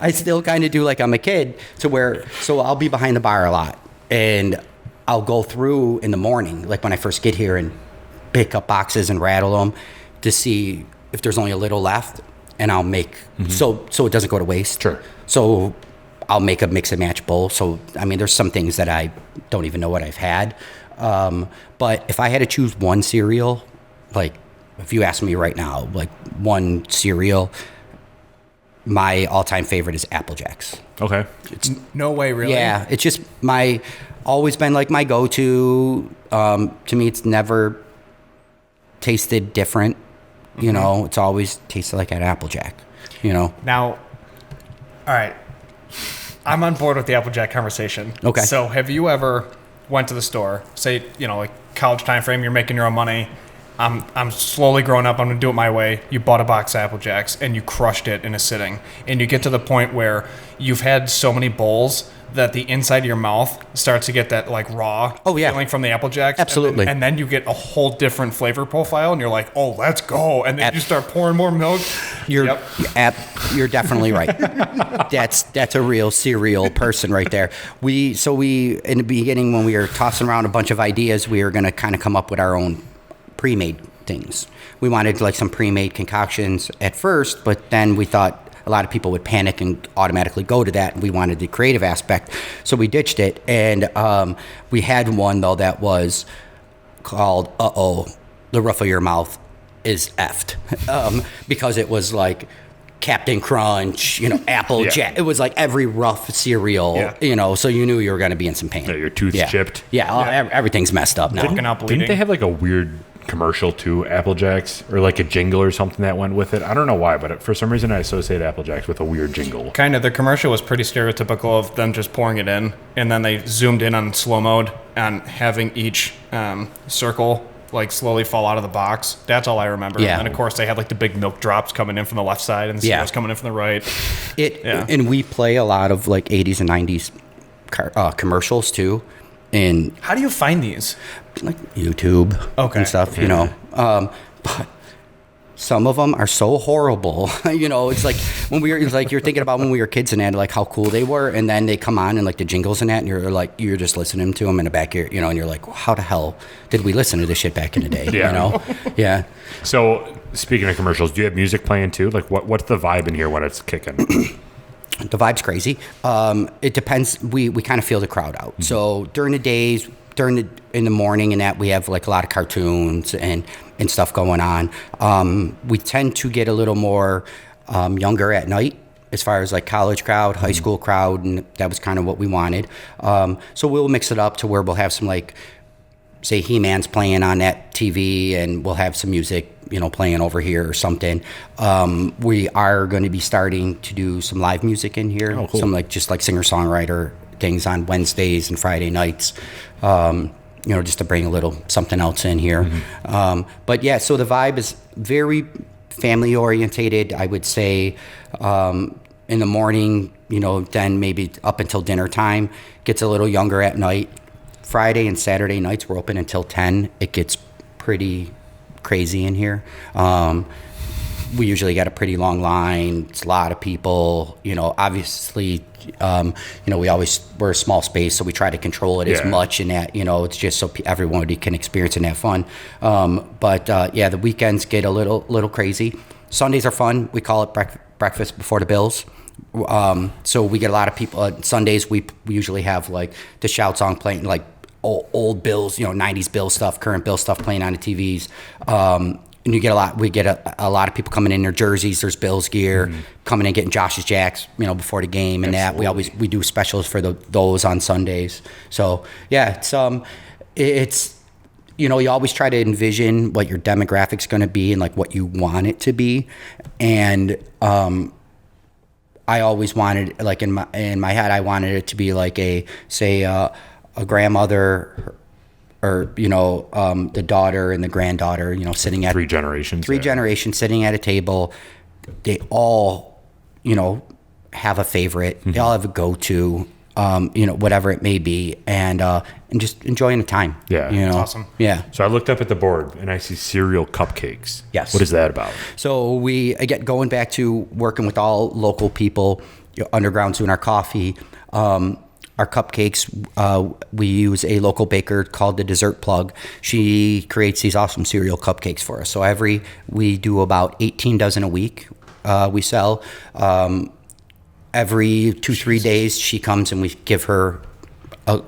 I still kind of do like I'm a kid, so I'll be behind the bar a lot, and I'll go through in the morning, like when I first get here, and pick up boxes and rattle them to see if there's only a little left, and I'll make so it doesn't go to waste. Sure. So I'll make a mix and match bowl. So I mean, there's some things that I don't even know what I've had, but if I had to choose one cereal, like. If you ask me right now, like one cereal, my all-time favorite is Apple Jacks. Okay. No way, really? Yeah, it's just always been like my go-to. To me, it's never tasted different. It's always tasted like an Apple Jack. Now, all right, I'm on board with the Apple Jack conversation. Okay. So have you ever went to the store, say, like college time frame, you're making your own money, I'm slowly growing up, I'm going to do it my way. You bought a box of Apple Jacks and you crushed it in a sitting. And you get to the point where you've had so many bowls that the inside of your mouth starts to get that like raw feeling from the Apple Jacks. Absolutely. And then you get a whole different flavor profile and you're like, oh, let's go. And then you start pouring more milk. You're definitely right. That's a real cereal person right there. We in the beginning, when we were tossing around a bunch of ideas, we were going to kind of come up with our own pre-made things. We wanted like some pre-made concoctions at first, but then we thought a lot of people would panic and automatically go to that, and we wanted the creative aspect, so we ditched it. And we had one though that was called the roof of your mouth is effed, because it was like Captain Crunch, Apple Jack. It was like every rough cereal, so you knew you were going to be in some pain. Yeah, your tooth chipped. Everything's messed up now. Didn't they have like a weird commercial to Apple Jacks, or like a jingle or something that went with it? I don't know why, but for some reason I associate Apple Jacks with a weird jingle. Kind of. The commercial was pretty stereotypical of them just pouring it in, and then they zoomed in on slow mode and having each circle like slowly fall out of the box. That's all I remember. Yeah. And of course they had like the big milk drops coming in from the left side and the cereals coming in from the right. And we play a lot of like 80s and 90s commercials too. And how do you find these? Like YouTube and stuff, but some of them are so horrible. It's like you're thinking about when we were kids and that, like how cool they were, and then they come on and like the jingles and that, and you're just listening to them in the back ear, and you're like, well, how the hell did we listen to this shit back in the day? Yeah. So speaking of commercials, do you have music playing too? Like what's the vibe in here when it's kicking? The vibe's crazy. It depends. We kind of feel the crowd out. Mm-hmm. So during the days, in the morning and that, we have like a lot of cartoons and stuff going on. We tend to get a little more younger at night as far as like college crowd, high school crowd, and that was kind of what we wanted. So we'll mix it up to where we'll have some like say He-Man's playing on that TV, and we'll have some music, playing over here or something. We are going to be starting to do some live music in here. Oh, cool. Some just like singer-songwriter things on Wednesdays and Friday nights. Just to bring a little something else in here. But yeah, so the vibe is very family orientated, I would say. In the morning, then maybe up until dinner time. Gets a little younger at night. Friday and Saturday nights we're open until 10. It gets pretty crazy in here. We usually got a pretty long line. It's a lot of people. Obviously, we're a small space, so we try to control it as much. And that, it's just so everybody can experience and have fun. But the weekends get a little crazy. Sundays are fun. We call it breakfast before the Bills. So we get a lot of people. Sundays we usually have like the shout song playing, like old Bills, 90s Bills stuff, current Bills stuff playing on the TVs. And we get a lot of people coming in their jerseys. There's Bills gear, coming in getting Josh's Jacks, before the game, and Absolutely. that we do specials for those on Sundays. So yeah, it's you always try to envision what your demographic's going to be and like what you want it to be, and I always wanted, like in my head, I wanted it to be like a grandmother, or the daughter and the granddaughter, sitting at Three generations. generations sitting at a table. They all, have a favorite. They all have a go-to, whatever it may be, and just enjoying the time. Yeah. That's awesome. Yeah. So I looked up at the board and I see cereal cupcakes. Yes. What is that about? So we, again, going back to working with all local people, Underground's doing our coffee, our cupcakes, we use a local baker called the Dessert Plug. She creates these awesome cereal cupcakes for us. So we do about 18 dozen a week. We sell. Every 2-3 days, she comes and we give her a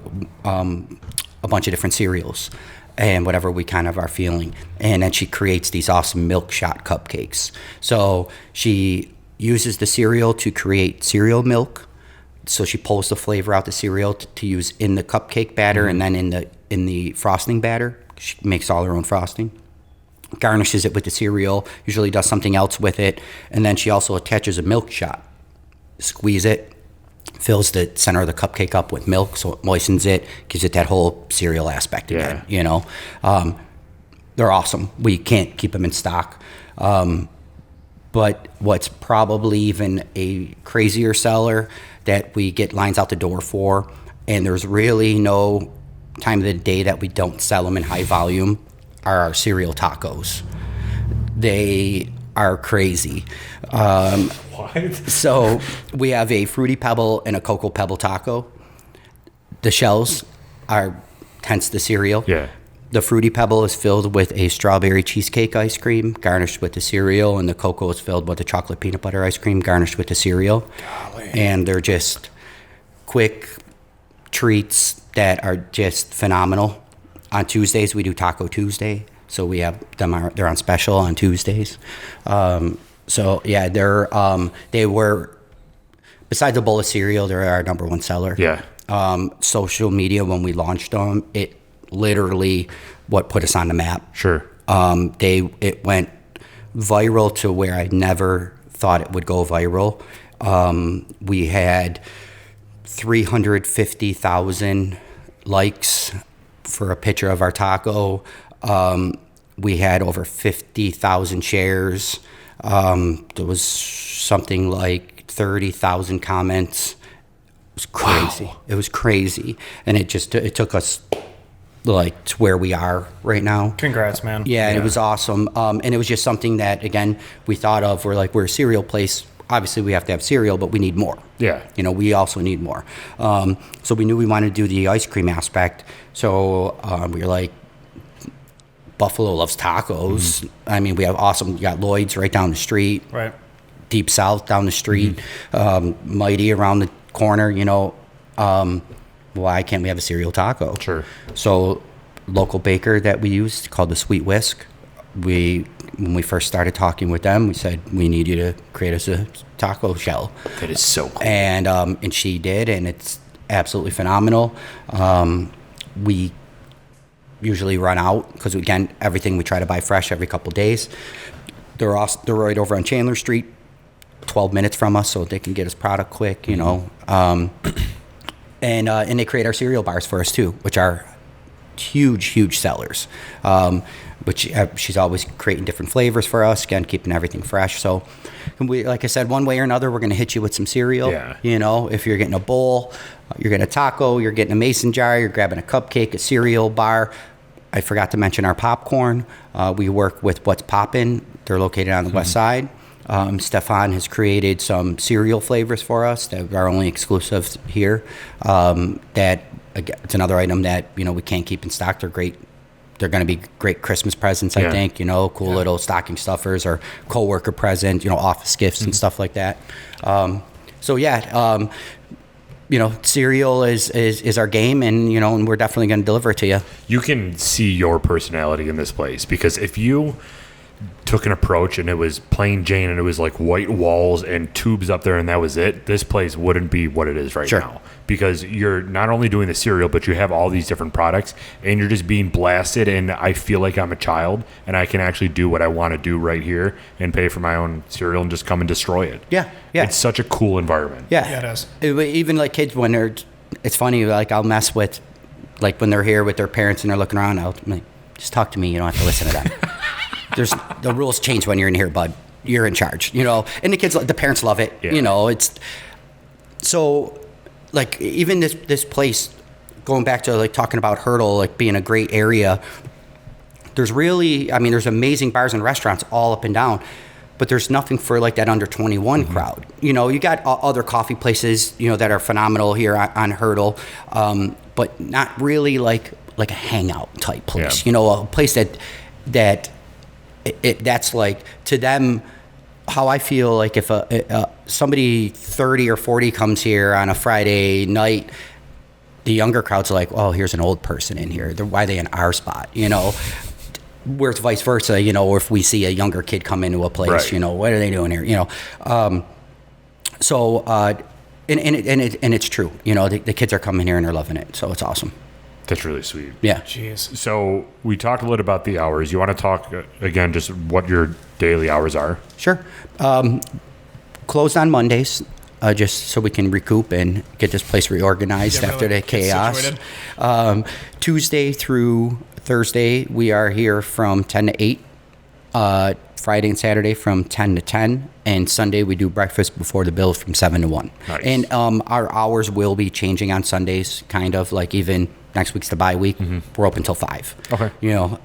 bunch of different cereals and whatever we kind of are feeling. And then she creates these awesome milk shot cupcakes. So she uses the cereal to create cereal milk. So she pulls the flavor out the cereal to use in the cupcake batter, and then in the frosting batter. She makes all her own frosting. Garnishes it with the cereal, usually does something else with it, and then she also attaches a milk shot. Squeeze it, fills the center of the cupcake up with milk, so it moistens it, gives it that whole cereal aspect again. They're awesome. We can't keep them in stock. But what's probably even a crazier seller that we get lines out the door for, and there's really no time of the day that we don't sell them in high volume, are our cereal tacos. They are crazy. What? So we have a Fruity Pebble and a Cocoa Pebble taco. The shells are hence the cereal. Yeah. The Fruity Pebble is filled with a strawberry cheesecake ice cream garnished with the cereal, and the cocoa is filled with a chocolate peanut butter ice cream garnished with the cereal. Golly. And they're just quick treats that are just phenomenal. On Tuesdays, we do Taco Tuesday, so we have them. They're on special on Tuesdays. So yeah, they were, besides a bowl of cereal, they're our number one seller. Yeah. Social media, when we launched them, it literally what put us on the map. Sure. It went viral to where I never thought it would go viral. We had 350,000 likes for a picture of our taco. We had over 50,000 shares. There was something like 30,000 comments. It was crazy. Wow. It was crazy. And it took us like to where we are right now. Congrats, man. Yeah, and it was awesome. And it was just something that, again, we thought of. We're a cereal place. Obviously, we have to have cereal, but we need more. Yeah. We also need more. So we knew we wanted to do the ice cream aspect. So we were like, Buffalo loves tacos. I mean, we got Lloyd's right down the street. Right. Deep South down the street. Mighty around the corner, why can't we have a cereal taco? Sure. So local baker that we used called the Sweet Whisk, when we first started talking with them, we said, we need you to create us a taco shell. That is so cool. And she did, and it's absolutely phenomenal. We usually run out because, again, everything we try to buy fresh every couple days. They're right over on Chandler Street, 12 minutes from us, so they can get us product quick, you know. And they create our cereal bars for us too, which are huge sellers. But she's always creating different flavors for us, again, keeping everything fresh. So, we, like I said, one way or another, we're going to hit you with some cereal. Yeah. You know, if you're getting a bowl, you're getting a taco, you're getting a mason jar, you're grabbing a cupcake, a cereal bar. I forgot to mention our popcorn. We work with What's Poppin'. They're located on the west side. Stefan has created some cereal flavors for us that are only exclusive here. It's another item that, you know, we can't keep in stock. They're great. They're going to be great Christmas presents, I think, you know, cool little stocking stuffers or coworker present, you know, office gifts and stuff like that. You know, cereal is our game, and, you know, and we're definitely going to deliver it to you. You can see your personality in this place, because if you took an approach and it was plain Jane and it was like white walls and tubes up there and that was it, this place wouldn't be what it is right now, because you're not only doing the cereal, but you have all these different products and you're just being blasted, and I feel like I'm a child and I can actually do what I want to do right here and pay for my own cereal and just come and destroy it. It's such a cool environment. It is. Even like kids, when it's funny, like I'll mess with, like when they're here with their parents and they're looking around, I'm like, just talk to me, you don't have to listen to them. The rules change when you're in here, bud. You're in charge, you know. And the parents love it, you know. It's so, like, even this place, going back to like talking about Hurdle, like being a great area. There's amazing bars and restaurants all up and down, but there's nothing for like that under 21 crowd. You know, you got other coffee places, you know, that are phenomenal here on Hurdle, but not really like a hangout type place. You know, a place that's like, to them, how I feel like if somebody 30 or 40 comes here on a Friday night, the younger crowd's like, oh, here's an old person in here. Why are they in our spot? You know, where it's vice versa. You know, or if we see a younger kid come into a place, you know, what are they doing here? You know, and it's true. You know, the kids are coming here and they're loving it, so it's awesome. That's really sweet. Yeah. Jeez. So we talked a little about the hours. You want to talk again, just what your daily hours are? Sure. Closed on Mondays, just so we can recoup and get this place reorganized after the chaos. Tuesday through Thursday, we are here from 10 to 8. Friday and Saturday from 10 to 10. And Sunday, we do breakfast before the bills from 7 to 1. Nice. And our hours will be changing on Sundays, kind of like even next week's the bye week. We're open till 5. Okay. You know,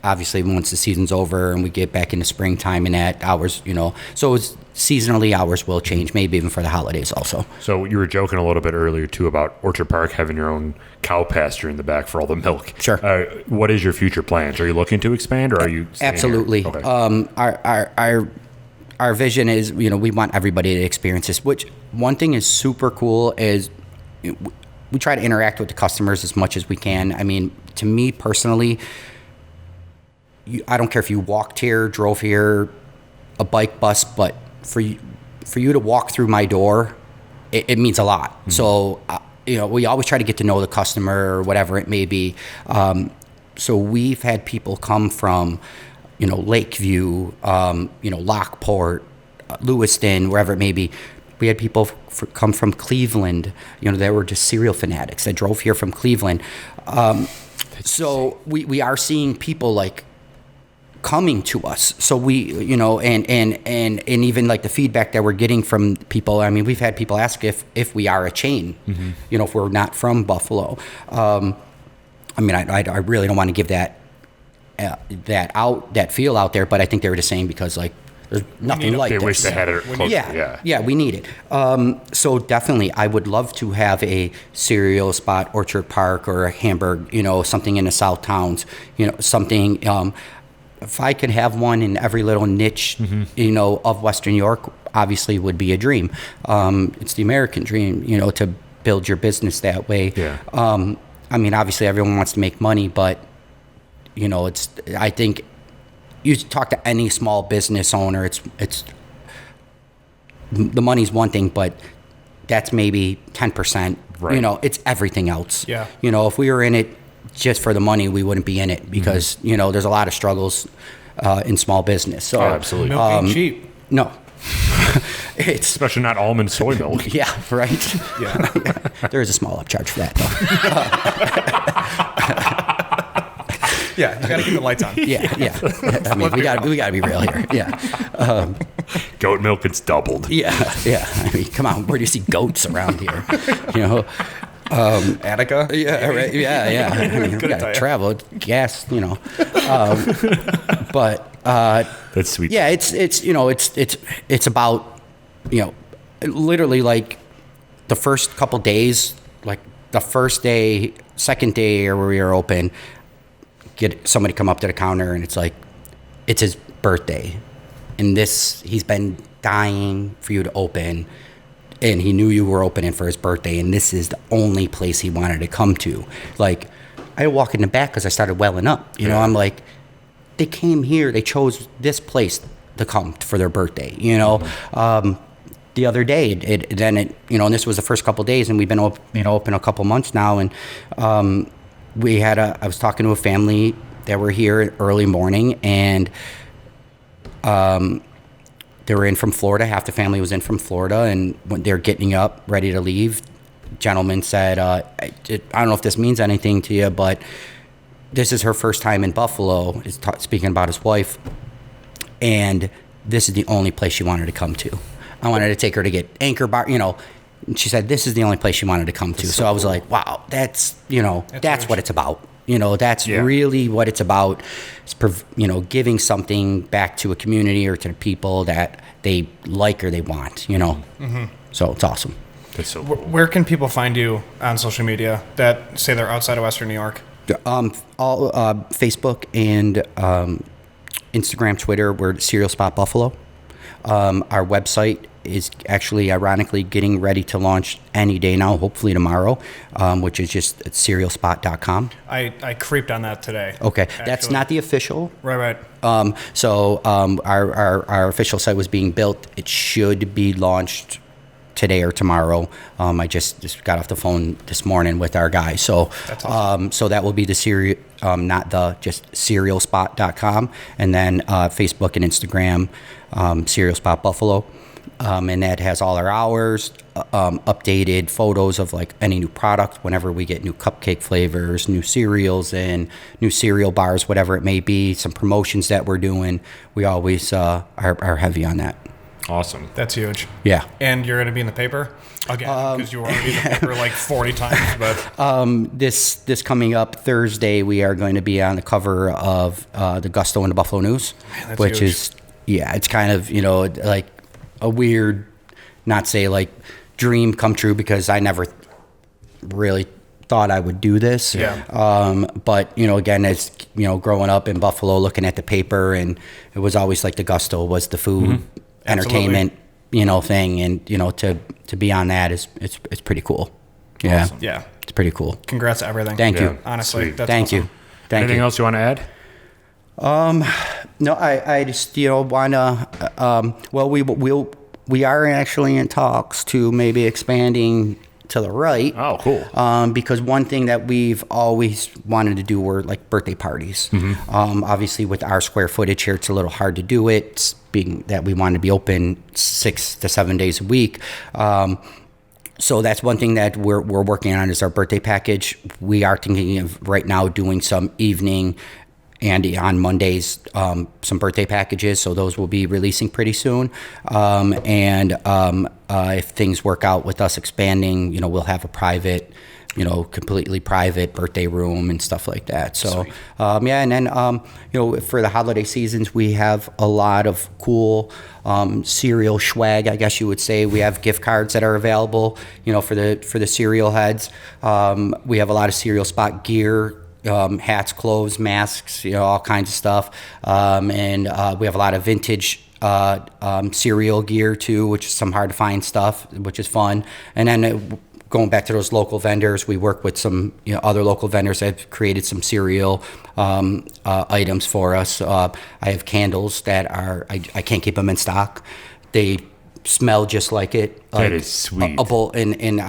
obviously once the season's over and we get back into springtime and that, hours, you know, so it's seasonally hours will change, maybe even for the holidays also. So you were joking a little bit earlier too about Orchard Park having your own cow pasture in the back for all the milk. Sure. What is your future plans? Are you looking to expand, or are you staying Absolutely. here? Okay. Our vision is, you know, we want everybody to experience this, which one thing is super cool is we try to interact with the customers as much as we can. I mean, to me personally, I don't care if you walked here, drove here, a bike, bus, but for you to walk through my door, it means a lot. Mm-hmm. So, you know, we always try to get to know the customer or whatever it may be. So we've had people come from, you know, Lakeview, you know, Lockport, Lewiston, wherever it may be. We had people come from Cleveland, you know, they were just cereal fanatics that drove here from Cleveland. So we are seeing people like coming to us. So we, you know, and even like the feedback that we're getting from people. I mean, we've had people ask if we are a chain, mm-hmm. you know, if we're not from Buffalo. I mean, I really don't want to give that feel out there, but I think they were just saying because like there's nothing like this. They wish they had it closer. Yeah, we need it. So definitely, I would love to have a cereal spot, Orchard Park, or a Hamburg, you know, something in the South Towns, you know, something. If I could have one in every little niche, mm-hmm. you know, of Western New York, obviously would be a dream. It's the American dream, you know, to build your business that way. Yeah. I mean, obviously everyone wants to make money, but, you know, I think you talk to any small business owner, it's the money's one thing, but that's maybe 10%. Right. You know, it's everything else. Yeah. You know, if we were in it just for the money, we wouldn't be in it because, you know, there's a lot of struggles in small business. So, absolutely. Milk ain't cheap. No. It's Especially not almond soy milk. yeah, right. Yeah. There is a small upcharge for that though. Yeah, you got to keep the lights on. Yeah. I mean, we got to be real here. Yeah. Goat milk, it's doubled. Yeah. I mean, come on, where do you see goats around here? You know. Attica? Yeah, right. Yeah. I mean, we got to travel, gas, you know. But That's sweet. yeah, it's you know, it's about, you know, literally like the first couple days, like the first day, second day, or where we were open, get somebody come up to the counter and it's like, it's his birthday, and he's been dying for you to open. And he knew you were opening for his birthday, and this is the only place he wanted to come to. Like, I walk in the back because I started welling up. You know, I'm like, they came here, they chose this place to come for their birthday. You know, the other day, you know, and this was the first couple of days, and we've been open a couple months now, and I was talking to a family that were here early morning, and they were in from Florida. Half the family was in from Florida, and when they're getting up, ready to leave, gentleman said, I don't know if this means anything to you, but this is her first time in Buffalo, speaking about his wife, and this is the only place she wanted to come to. I wanted to take her to get Anchor Bar, you know, and she said this is the only place she wanted to come to. So I was like, wow, that's what it's about. You know, that's really what it's about. It's, you know, giving something back to a community or to the people that they like or they want, you know. Mm-hmm. So it's awesome. That's so cool. Where can people find you on social media that say they're outside of Western New York? All Facebook and Instagram, Twitter, we're Cereal Spot Buffalo. Our website is actually, ironically, getting ready to launch any day now, hopefully tomorrow, which is just at cerealspot.com. I creeped on that today. Okay, actually. That's not the official. Right. So our official site was being built. It should be launched today or tomorrow. I just got off the phone this morning with our guy. So that's awesome. So that will be the cereal, just cerealspot.com, and then Facebook and Instagram, Cereal Spot Buffalo. And that has all our hours, updated photos of like any new product, whenever we get new cupcake flavors, new cereals, and new cereal bars, whatever it may be, some promotions that we're doing. We always are heavy on that. Awesome. That's huge. Yeah. And you're going to be in the paper again, because you were already in the paper like 40 times. But this coming up Thursday, we are going to be on the cover of the Gusto and the Buffalo News, that's which huge. is, it's kind of, like a weird, not say like dream come true, because I never really thought I would do this. Yeah. But, again, as, growing up in Buffalo, looking at the paper, and it was always like the Gusto was the food, entertainment, thing. And, to be on that it's pretty cool. Yeah. Awesome. Yeah. It's pretty cool. Congrats to everything. Thank you. Honestly. Sweet. That's Thank awesome. you. Thank Anything you. else you want to add? No, I just, want to, we are actually in talks to maybe expanding to the right. Oh, cool. Because one thing that we've always wanted to do were like birthday parties. Obviously with our square footage here, it's a little hard to do it, being that we want to be open 6 to 7 days a week. So that's one thing that we're working on is our birthday package. We are thinking of right now doing some evening and on Mondays, some birthday packages. So those will be releasing pretty soon. If things work out with us expanding, we'll have a private, completely private birthday room and stuff like that. So, and then, for the holiday seasons, we have a lot of cool cereal swag, I guess you would say. We have gift cards that are available, for the cereal heads. We have a lot of Cereal Spot gear, hats, clothes, masks, all kinds of stuff. And we have a lot of vintage cereal gear too, which is some hard to find stuff, which is fun. And then going back to those local vendors, we work with some other local vendors that have created some cereal items for us. I have candles that I can't keep them in stock. They smell just like it. Like That is sweet. A bowl, and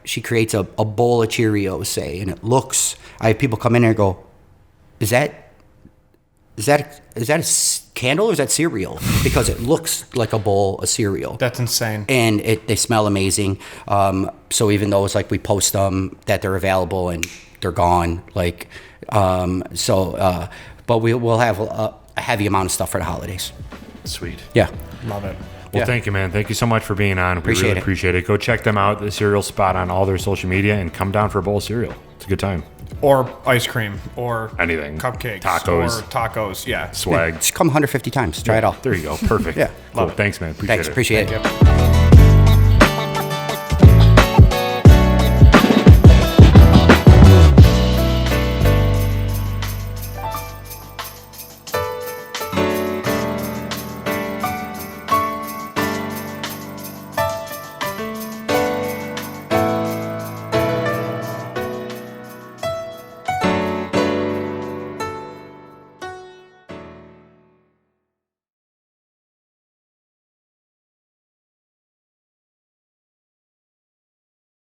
she creates a bowl of Cheerios, say, and it looks. I have people come in there and go, "Is that candle or is that cereal?" Because it looks like a bowl of cereal. That's insane. And they smell amazing. So even though it's like we post them that they're available and they're gone, like but we'll have a heavy amount of stuff for the holidays. Sweet. Yeah. Love it. Well, Yeah. thank you, man. Thank you so much for being on. We Appreciate really it. appreciate it. Go check them out, the Cereal Spot, on all their social media, and come down for a bowl of cereal. It's a good time. Or ice cream, or Anything. cupcakes, Tacos. or tacos. Yeah. Swag. Just come 150 times. Try it all. There you go. Perfect. Yeah. Cool. Love it. Thanks, man. Appreciate Thanks. it. Appreciate it. Yep.